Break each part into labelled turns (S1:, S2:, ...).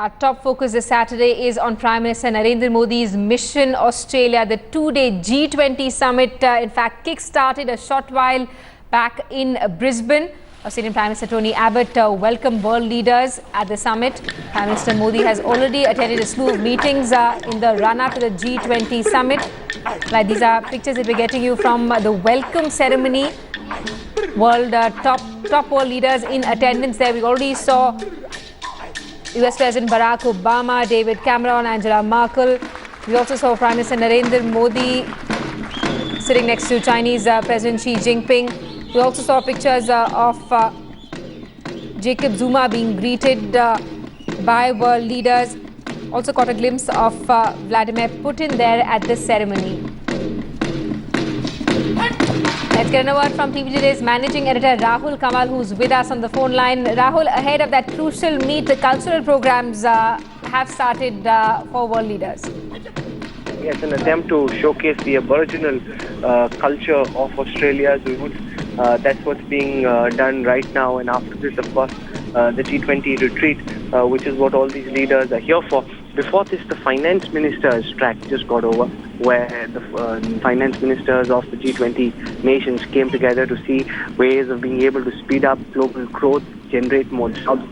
S1: Our top focus this Saturday is on Prime Minister Narendra Modi's Mission Australia. The two-day G20 summit, in fact, kick-started a short while back in Brisbane. Australian Prime Minister Tony Abbot welcomed world leaders at the summit. Prime Minister Modi has already attended a slew of meetings in the run-up to the G20 summit. Like these are pictures that we're getting you from the welcome ceremony. Top world leaders in attendance there. We already saw US President Barack Obama, David Cameron, Angela Merkel. We also saw Prime Minister Narendra Modi sitting next to Chinese President Xi Jinping. We also saw pictures of Jacob Zuma being greeted by world leaders. Also caught a glimpse of Vladimir Putin there at this ceremony. Let's get a word from TV Today's managing editor Rahul Kamal, who's with us on the phone line. Rahul, ahead of that crucial meet, the cultural programs have started for world leaders.
S2: Yes, an attempt to showcase the Aboriginal culture of Australia's youth. That's what's being done right now. And after this, of course, the G20 retreat, which is what all these leaders are here for. Before this, the finance minister's track just got over, where the finance ministers of the G20 nations came together to see ways of being able to speed up global growth, generate more jobs,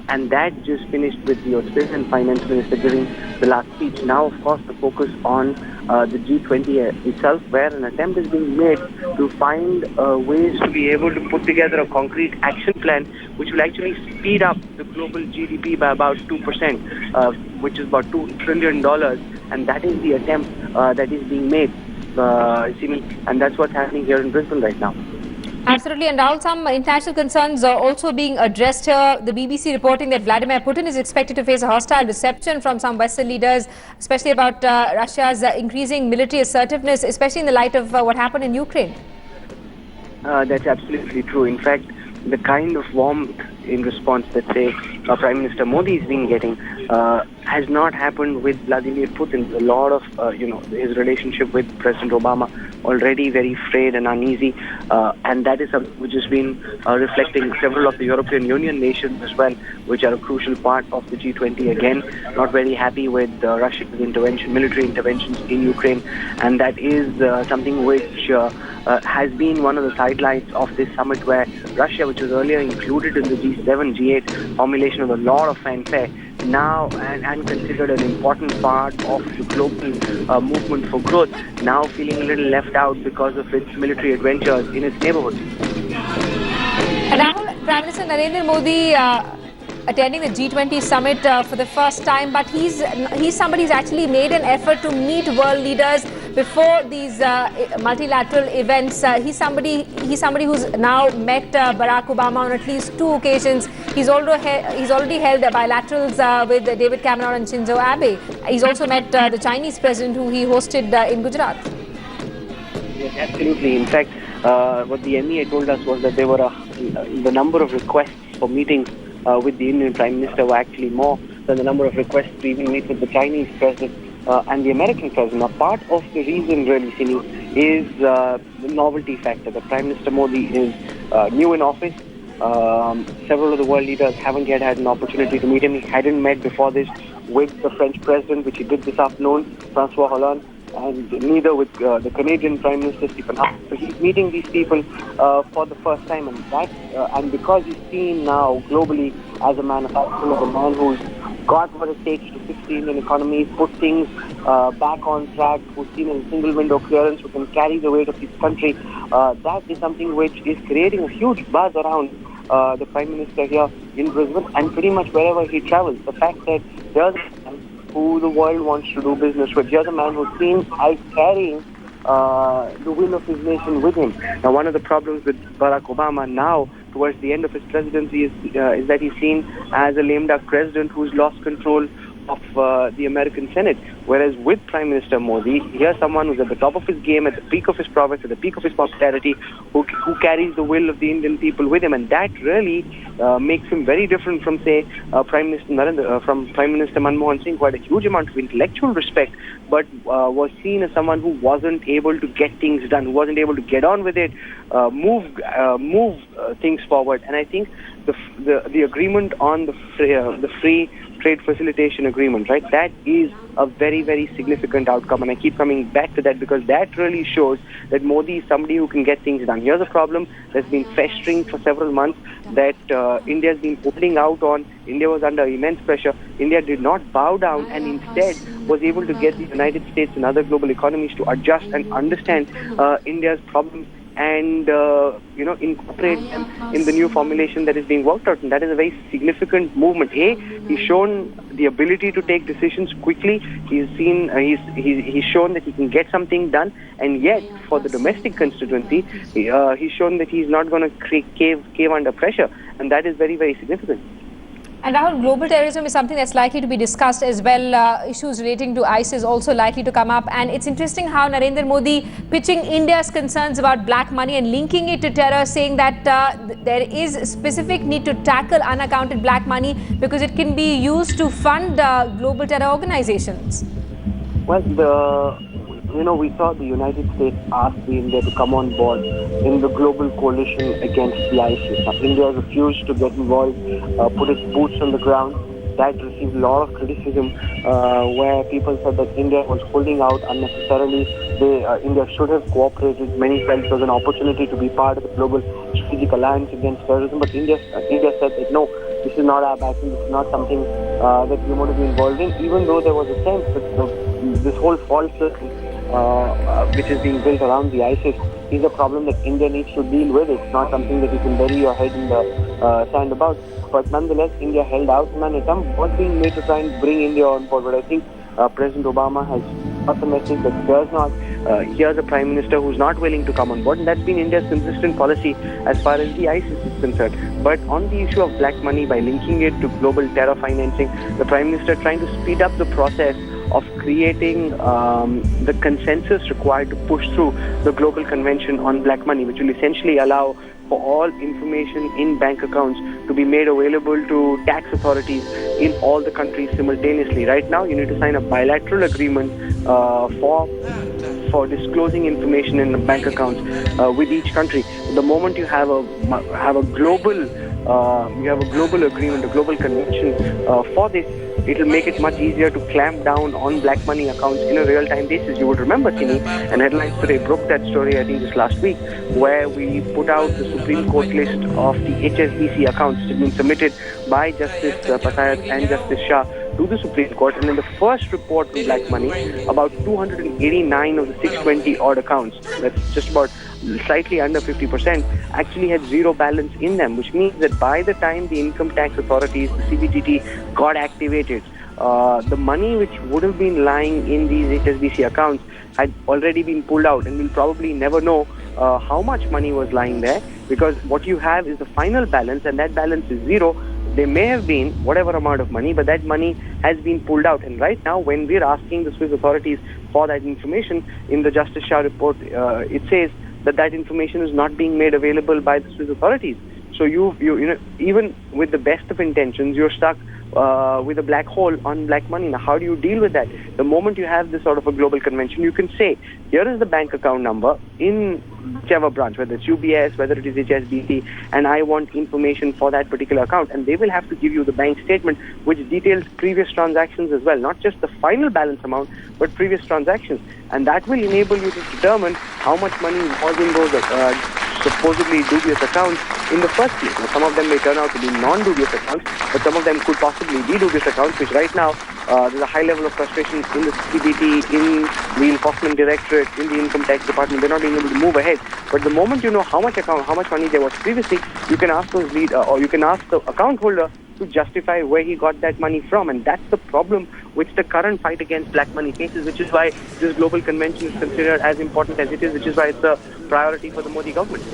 S2: and that just finished with the Australian finance minister giving the last speech. Now, of course, the focus on the G20 itself, where an attempt is being made to find ways to be able to put together a concrete action plan which will actually speed up the global GDP by about 2%, which is about $2 trillion, and that is the attempt that is being made, and that's what's happening here in Brisbane right now.
S1: Absolutely, and Rahul, some international concerns are also being addressed here. The BBC reporting that Vladimir Putin is expected to face a hostile reception from some Western leaders, especially about Russia's increasing military assertiveness, especially in the light of what happened in Ukraine.
S2: That's absolutely true. In fact, the kind of warmth in response that, say, Prime Minister Modi has been getting has not happened with Vladimir Putin. A lot of, his relationship with President Obama already very frayed and uneasy, and that is something which has been reflecting several of the European Union nations as well, which are a crucial part of the G20. Again, not very happy with Russia's military interventions in Ukraine, and that is something which has been one of the sidelines of this summit, where Russia, which was earlier included in the G7, G8 formulation with a lot of fanfare, now and considered an important part of the global movement for growth, now feeling a little left out because of its military adventures in its neighborhood.
S1: Rahul, Prime Minister Narendra Modi attending the G20 summit for the first time, but he's somebody who's actually made an effort to meet world leaders before these multilateral events. He's somebody who's now met Barack Obama on at least 2 occasions. He's already held bilaterals with David Cameron and Shinzo Abe. He's also met the Chinese president, who he hosted in Gujarat.
S2: Yes, absolutely. In fact, what the MEA told us was that there were the number of requests for meetings with the Indian Prime Minister were actually more than the number of requests to even meet with the Chinese president and the American president. Now, part of the reason, really, Sinu, is the novelty factor. That Prime Minister Modi is new in office. Several of the world leaders haven't yet had an opportunity to meet him. He hadn't met before this with the French president, which he did this afternoon, Francois Hollande, and neither with the Canadian Prime Minister Stephen Harper. So he's meeting these people for the first time, and because he's seen now globally as a manufacturer, a man who's got what it takes to fix the Indian economy, put things back on track, who's seen a single window clearance, who can carry the weight of his country, that is something which is creating a huge buzz around the Prime Minister here in Brisbane and pretty much wherever he travels. The fact that there's who the world wants to do business with. Here's a man who seems like carrying the will of his nation with him. Now, one of the problems with Barack Obama now, towards the end of his presidency, is that he's seen as a lame duck president who's lost control of the American Senate. Whereas with Prime Minister Modi, here's someone who's at the top of his game, at the peak of his prowess, at the peak of his popularity, who carries the will of the Indian people with him, and that really makes him very different from, say, Prime Minister Manmohan Singh, who had a huge amount of intellectual respect, but was seen as someone who wasn't able to get things done, who wasn't able to get on with it, move things forward. And I think the agreement on the free trade facilitation agreement, right? That is a very, very significant outcome. And I keep coming back to that because that really shows that Modi is somebody who can get things done. Here's a problem that's been festering for several months that India has been holding out on. India was under immense pressure. India did not bow down and instead was able to get the United States and other global economies to adjust and understand India's problems and incorporate them in the new formulation that is being worked out, and that is a very significant movement. He's shown the ability to take decisions quickly. He's shown that he can get something done, and yet for the domestic constituency, he's shown that he's not going to cave under pressure, and that is very, very significant.
S1: And Rahul, global terrorism is something that's likely to be discussed as well. Issues relating to ISIS also likely to come up. And it's interesting how Narendra Modi pitching India's concerns about black money and linking it to terror, saying that there is specific need to tackle unaccounted black money because it can be used to fund global terror organizations.
S2: Well, we saw the United States ask India to come on board in the global coalition against the ISIS. Now, India refused to get involved, put its boots on the ground. That received a lot of criticism where people said that India was holding out unnecessarily. India should have cooperated. Many felt it was an opportunity to be part of the global strategic alliance against terrorism. But India said that no, this is not our battle. This is not something that we want to be involved in, even though there was a sense that this whole false circle which is being built around the ISIS is a problem that India needs to deal with. It's not something that you can bury your head in the sand about. But nonetheless, India held out, and an attempt was being made to try and bring India on board. But I think President Obama has got the message that here's a Prime Minister who's not willing to come on board, and that's been India's consistent policy as far as the ISIS is concerned. But on the issue of black money, by linking it to global terror financing, the Prime Minister trying to speed up the process of creating the consensus required to push through the global convention on black money, which will essentially allow for all information in bank accounts to be made available to tax authorities in all the countries simultaneously. Right now, you need to sign a bilateral agreement for disclosing information in bank accounts with each country. The moment you have a global agreement, a global convention for this, it will make it much easier to clamp down on black money accounts in a real-time basis. You would remember, Chini, and Headlines Today broke that story, I think, just last week, where we put out the Supreme Court list of the HSBC accounts that have been submitted by Justice Pasayat and Justice Shah to the Supreme Court. And in the first report on black money, about 289 of the 620 odd accounts, that's just about slightly under 50%, actually had zero balance in them, which means that by the time the income tax authorities, the CBDT, got activated, the money which would have been lying in these HSBC accounts had already been pulled out, and we'll probably never know how much money was lying there, because what you have is the final balance, and that balance is zero. There may have been whatever amount of money, but that money has been pulled out. And right now, when we're asking the Swiss authorities for that information, in the Justice Shah report, it says that information is not being made available by the Swiss authorities. So you even with the best of intentions, you're stuck with a black hole on black money. Now, how do you deal with that? The moment you have this sort of a global convention, you can say, here is the bank account number in whichever branch, whether it's UBS, whether it is HSBC, and I want information for that particular account. And they will have to give you the bank statement, which details previous transactions as well, not just the final balance amount, but previous transactions. And that will enable you to determine how much money was in those supposedly dubious accounts in the first place. Now, some of them may turn out to be non-dubious accounts, but some of them could possibly be dubious accounts, which right now there's a high level of frustration in the CBT, in the Enforcement Directorate, in the Income Tax Department. They're not being able to move ahead. But the moment you know how much money there was previously, you can ask you can ask the account holder to justify where he got that money from. And that's the problem with the current fight against black money cases, which is why this global convention is considered as important as it is, which is why it's a priority for the Modi government.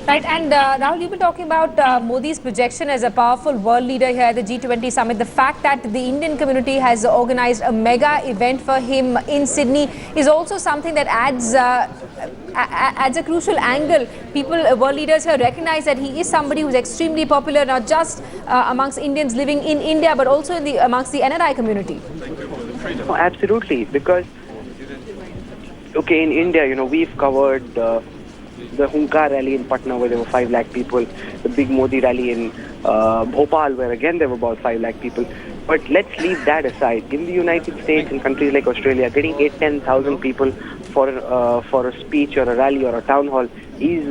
S1: Right, and Rahul, you've been talking about Modi's projection as a powerful world leader here at the G-20 summit. The fact that the Indian community has organized a mega event for him in Sydney is also something that adds a crucial angle. World leaders here recognize that he is somebody who's extremely popular, not just amongst Indians living in India, but also amongst the NRI community.
S2: Oh, absolutely, because, okay, in India, we've covered the Hunkar rally in Patna, where there were 5 lakh people, the big Modi rally in Bhopal, where again there were about 5 lakh people. But let's leave that aside. In the United States and countries like Australia, getting 8-10,000 people for a speech or a rally or a town hall is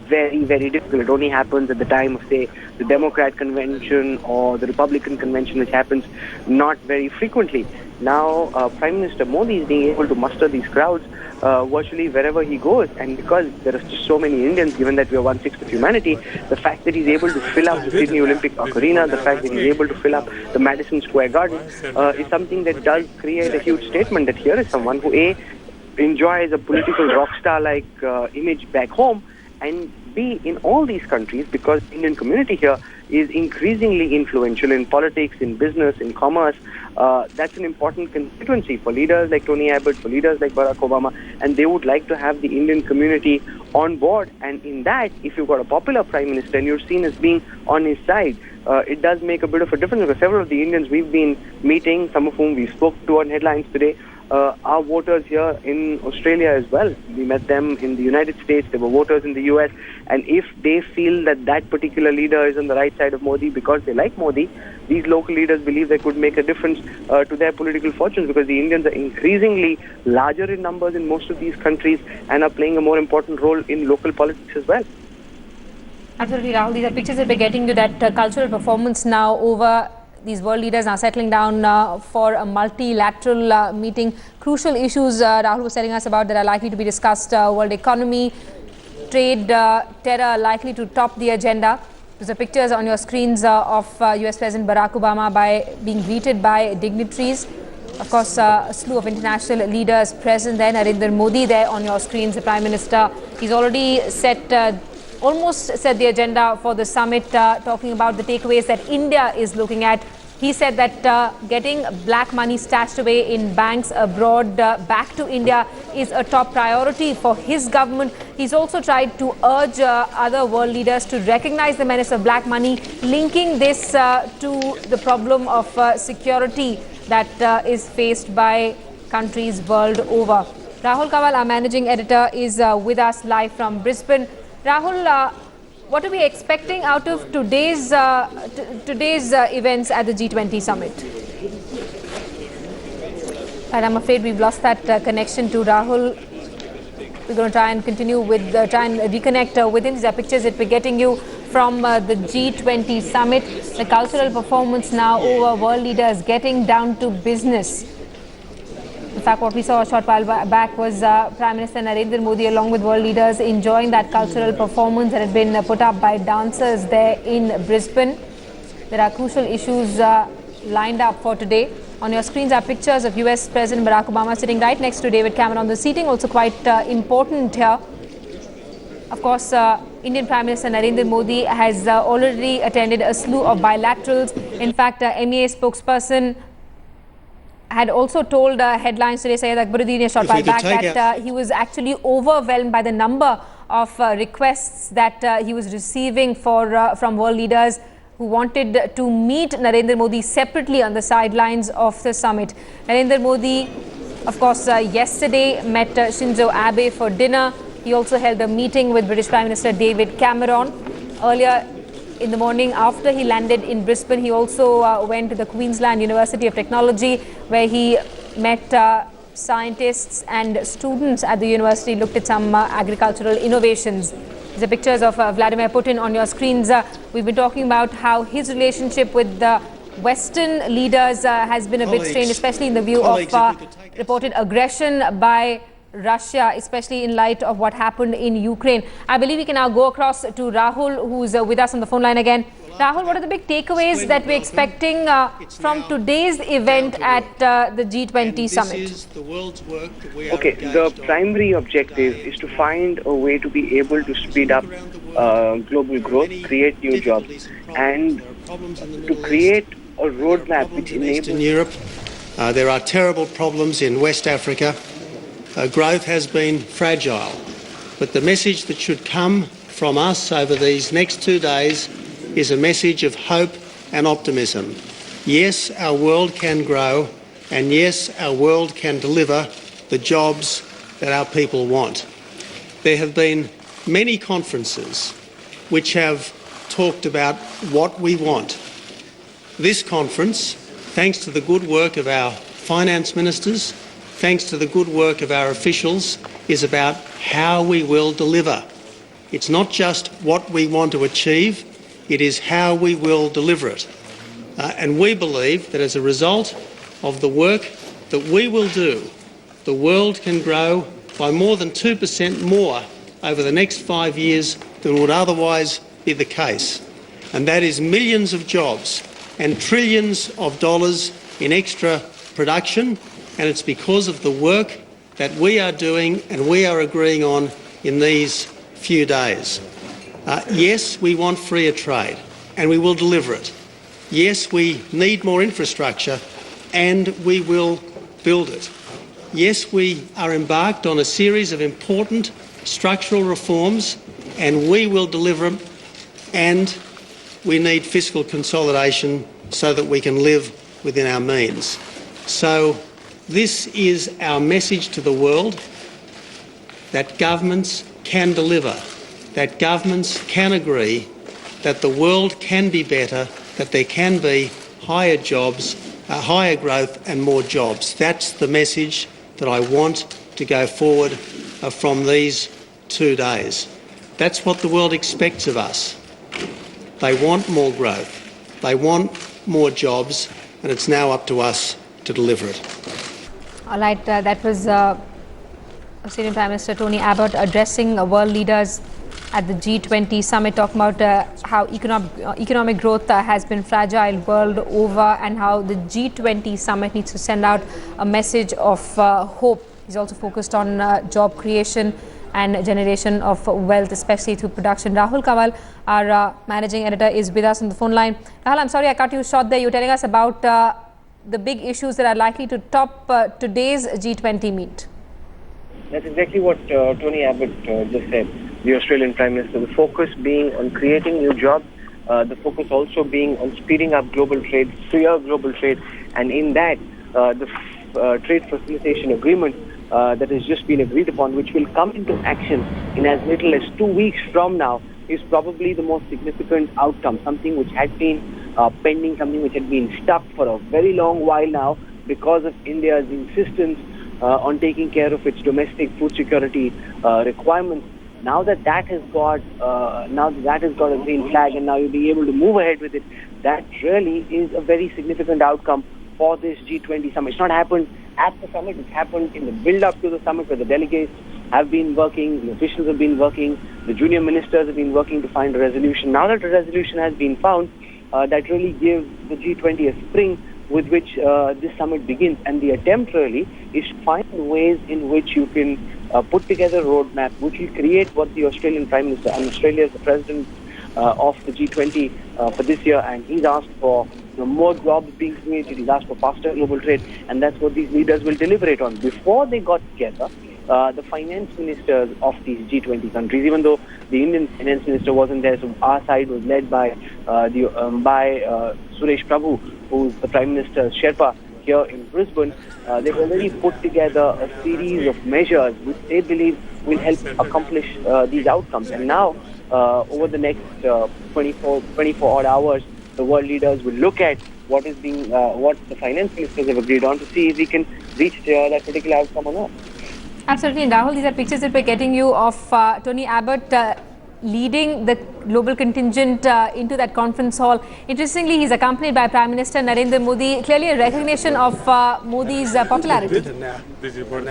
S2: very, very difficult. It only happens at the time of, say, the Democrat convention or the Republican convention, which happens not very frequently. Now, Prime Minister Modi is being able to muster these crowds virtually wherever he goes. And because there are just so many Indians, given that we are 1/6 of humanity, the fact that he's able to fill up the Sydney Olympic Park Arena, the fact that he's able to fill up the Madison Square Garden is something that does create a huge statement that here is someone who, A, enjoys a political rock star-like image back home, and B, in all these countries, because the Indian community here is increasingly influential in politics, in business, in commerce. That's an important constituency for leaders like Tony Abbott, for leaders like Barack Obama, and they would like to have the Indian community on board. And in that, if you've got a popular Prime Minister and you're seen as being on his side, it does make a bit of a difference, because several of the Indians we've been meeting, some of whom we spoke to on Headlines today, are voters here in Australia as well. We met them in the United States, they were voters in the US, and if they feel that that particular leader is on the right side of Modi because they like Modi, these local leaders believe they could make a difference to their political fortunes, because the Indians are increasingly larger in numbers in most of these countries and are playing a more important role in local politics as well.
S1: Absolutely, Rahul. These are pictures that we're getting to, that cultural performance now over. These world leaders now settling down for a multilateral meeting. Crucial issues Rahul was telling us about that are likely to be discussed: world economy, trade, terror, likely to top the agenda. These are pictures on your screens of US President Barack Obama being greeted by dignitaries. Of course, a slew of international leaders present there. Narendra Modi there on your screens, the Prime Minister. He's already almost set the agenda for the summit, talking about the takeaways that India is looking at. He said that getting black money stashed away in banks abroad back to India is a top priority for his government. He's also tried to urge other world leaders to recognize the menace of black money, linking this to the problem of security that is faced by countries world over. Rahul Kawal, our managing editor, is with us live from Brisbane. Rahul, what are we expecting out of today's events at the G20 summit? And I'm afraid we've lost that connection to Rahul. We're going to try and continue with, try and reconnect with him. These are pictures that we're getting you from the G20 summit. The cultural performance now over, world leaders getting down to business. In fact, what we saw a short while back was Prime Minister Narendra Modi along with world leaders enjoying that cultural performance that had been put up by dancers there in Brisbane. There are crucial issues lined up for today. On your screens are pictures of US President Barack Obama sitting right next to David Cameron. The seating also quite important here. Of course, Indian Prime Minister Narendra Modi has already attended a slew of bilaterals. In fact, MEA spokesperson had also told Headlines today, Syed Akbaruddin, a short while back, that he was actually overwhelmed by the number of requests that he was receiving from world leaders who wanted to meet Narendra Modi separately on the sidelines of the summit. Narendra Modi, of course, yesterday met Shinzo Abe for dinner. He also held a meeting with British Prime Minister David Cameron. Earlier in the morning, after he landed in Brisbane, he also went to the Queensland University of Technology, where he met scientists and students at the university, looked at some agricultural innovations. These are pictures of Vladimir Putin on your screens. We've been talking about how his relationship with the Western leaders has been a bit strained, especially in the view of reported aggression by Russia, especially in light of what happened in Ukraine. I believe we can now go across to Rahul, who's with us on the phone line again. Rahul, what are the big takeaways that we're expecting from today's event at the G20 summit?
S2: Okay, the primary objective is to find a way to be able to speed up global growth, create new jobs, and to create a roadmap which enables...
S3: In Europe, there are terrible problems in West Africa. Growth has been fragile, but the message that should come from us over these next 2 days is a message of hope and optimism. Yes, our world can grow, and yes, our world can deliver the jobs that our people want. There have been many conferences which have talked about what we want. This conference thanks to the good work of our finance ministers, thanks to the good work of our officials, is about how we will deliver. It's not just what we want to achieve, it is how we will deliver it. And we believe that as a result of the work that we will do, the world can grow by more than 2% more over the next 5 years than would otherwise be the case. And that is millions of jobs and trillions of dollars in extra production, and it's because of the work that we are doing and we are agreeing on in these few days. Yes, we want freer trade, and we will deliver it. Yes, we need more infrastructure, and we will build it. Yes, we are embarked on a series of important structural reforms, and we will deliver them, and we need fiscal consolidation so that we can live within our means. So this is our message to the world, that governments can deliver, that governments can agree, that the world can be better, that there can be higher jobs, higher growth and more jobs. That's the message that I want to go forward from these 2 days. That's what the world expects of us. They want more growth, they want more jobs, and it's now up to us to deliver it.
S1: All right, that was Australian Prime Minister Tony Abbott addressing world leaders at the G20 summit, talking about how economic growth has been fragile world over, and how the G20 summit needs to send out a message of hope. He's also focused on job creation and generation of wealth, especially through production. Rahul Kawal, our managing editor, is with us on the phone line. Rahul, I'm sorry I cut you short there. You're telling us about the big issues that are likely to top today's G20 meet.
S2: That's exactly what Tony Abbott just said, the Australian Prime Minister. The focus being on creating new jobs, the focus also being on speeding up global trade, freer global trade, and in that, the trade facilitation agreement that has just been agreed upon, which will come into action in as little as 2 weeks from now, is probably the most significant outcome, something which had been pending, something which had been stuck for a very long while now because of India's insistence on taking care of its domestic food security requirements. Now that that has got a green flag, and now you'll be able to move ahead with it, that really is a very significant outcome for this G20 summit. It's not happened at the summit, it's happened in the build-up to the summit, where the delegates have been working, the officials have been working, the junior ministers have been working to find a resolution. Now that a resolution has been found, that really gives the G20 a spring with which this summit begins. And the attempt really is to find ways in which you can put together a roadmap which will create what the Australian Prime Minister, and Australia is the president of the G20 for this year, and he's asked for more jobs being created, he's asked for faster global trade, and that's what these leaders will deliberate on. Before they got together, the finance ministers of these G20 countries, even though the Indian finance minister wasn't there, so our side was led by Suresh Prabhu, who's the Prime Minister's Sherpa here in Brisbane. They've already put together a series of measures which they believe will help accomplish these outcomes. And now, over the next 24 odd hours, the world leaders will look at what the finance ministers have agreed on to see if we can reach that particular outcome or not.
S1: Absolutely, and Rahul, these are pictures that we're getting you of Tony Abbott leading the global contingent into that conference hall. Interestingly, he's accompanied by Prime Minister Narendra Modi, clearly a recognition of Modi's popularity.
S3: Now the word.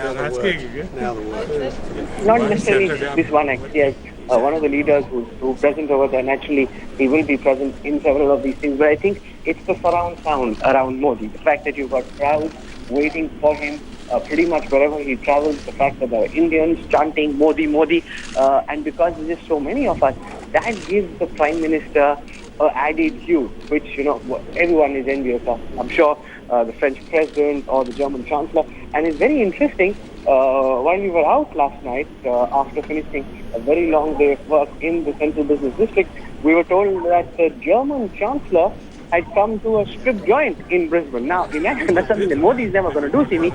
S2: Not necessarily this one, actually. One of the leaders who's present over there, naturally, he will be present in several of these things. But I think it's the surround sound around Modi. The fact that you've got crowds waiting for him pretty much wherever he travels, the fact that there are Indians chanting Modi, Modi, and because there's just so many of us, that gives the Prime Minister an added hue, which, everyone is envious of. I'm sure the French President or the German Chancellor. And it's very interesting, while we were out last night, after finishing a very long day of work in the Central Business District, we were told that the German Chancellor had come to a strip joint in Brisbane. Now, imagine that's something that Modi is never going to do, Simi.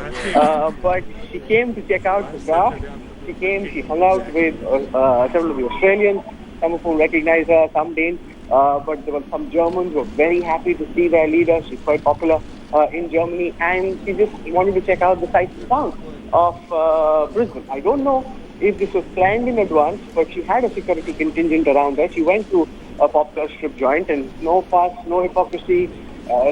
S2: But she came to check out the craft. She hung out with several of the Australians, some of whom recognized her, some didn't. But there were some Germans who were very happy to see their leader. She's quite popular in Germany, and she just wanted to check out the sights and sounds of Brisbane. I don't know if this was planned in advance, but she had a security contingent around her. She went to a popular strip joint, and no fuss, no hypocrisy.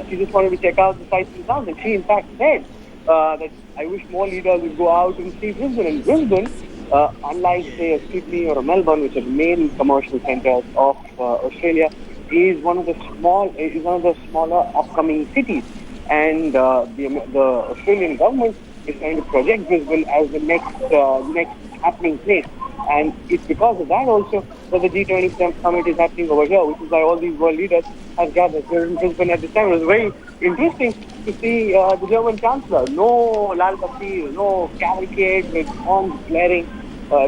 S2: She just wanted to check out the sights and sounds, and she in fact said that I wish more leaders would go out and see Brisbane. And Brisbane, unlike say a Sydney or a Melbourne, which are main commercial centres of Australia, is one of the smaller upcoming cities, and the Australian government is trying to project Brisbane as the next happening place. And it's because of that also that the G-20 summit is happening over here, which is why all these world leaders have gathered here in Brisbane at this time. It was very interesting to see the German Chancellor. No Lal Bati, no cavalcade with horns blaring.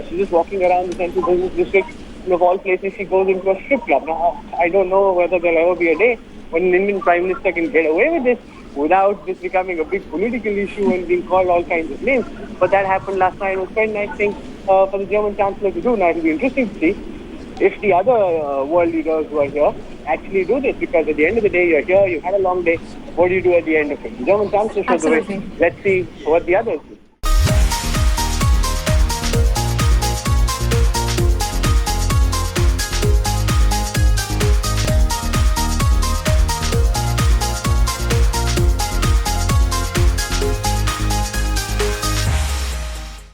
S2: She's just walking around the central business district. And of all places, she goes into a strip club. Now, I don't know whether there'll ever be a day when an Indian Prime Minister can get away with this without this becoming a big political issue and being called all kinds of names. But that happened last night. It was quite a nice thing for the German Chancellor to do. Now, it will be interesting to see if the other world leaders who are here actually do this, because at the end of the day, you're here, you had a long day. What do you do at the end of it? The German Chancellor shows the way. Let's see what the others do.